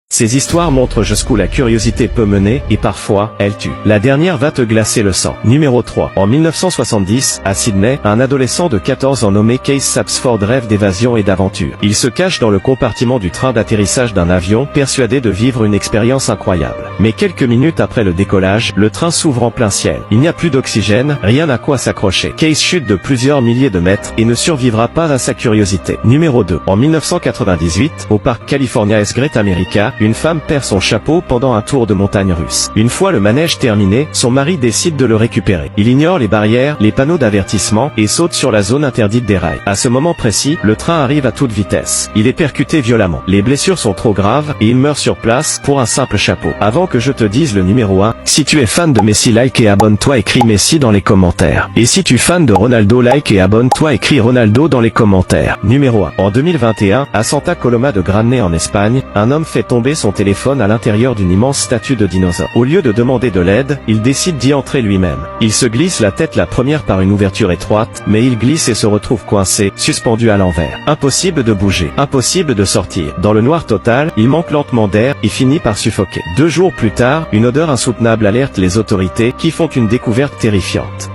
Ces histoires montrent jusqu'où la curiosité peut mener, et parfois, elle tue. La dernière va te glacer le sang. Numéro 3. En 1970, à Sydney, un adolescent de 14 ans nommé Case Sapsford rêve d'évasion et d'aventure. Il se cache dans le compartiment du train d'atterrissage d'un avion, persuadé de vivre une expérience incroyable. Mais quelques minutes après le décollage, le train s'ouvre en plein ciel. Il n'y a plus d'oxygène, rien à quoi s'accrocher. Case chute de plusieurs milliers de mètres, et ne survivra pas à sa curiosité. Numéro 2. En 1998, au parc California Great America, une femme perd son chapeau pendant un tour de montagne russe. Une fois le manège terminé, son mari décide de le récupérer. Il ignore les barrières, les panneaux d'avertissement, et saute sur la zone interdite des rails. À ce moment précis, le train arrive à toute vitesse. Il est percuté violemment. Les blessures sont trop graves, et il meurt sur place, pour un simple chapeau. Avant que je te dise le numéro 1, si tu es fan de Messi, like et abonne-toi, écris Messi dans les commentaires. Et si tu es fan de Ronaldo, like et abonne-toi, écris Ronaldo dans les commentaires. Numéro 1. En 2021, à Santa Coloma de Grande en Espagne, un homme fait tomber son téléphone à l'intérieur d'une immense statue de dinosaure. Au lieu de demander de l'aide, il décide d'y entrer lui-même. Il se glisse la tête la première par une ouverture étroite, mais il glisse et se retrouve coincé, suspendu à l'envers. Impossible de bouger, impossible de sortir. Dans le noir total, il manque lentement d'air et finit par suffoquer. 2 jours plus tard, une odeur insoutenable alerte les autorités qui font une découverte terrifiante.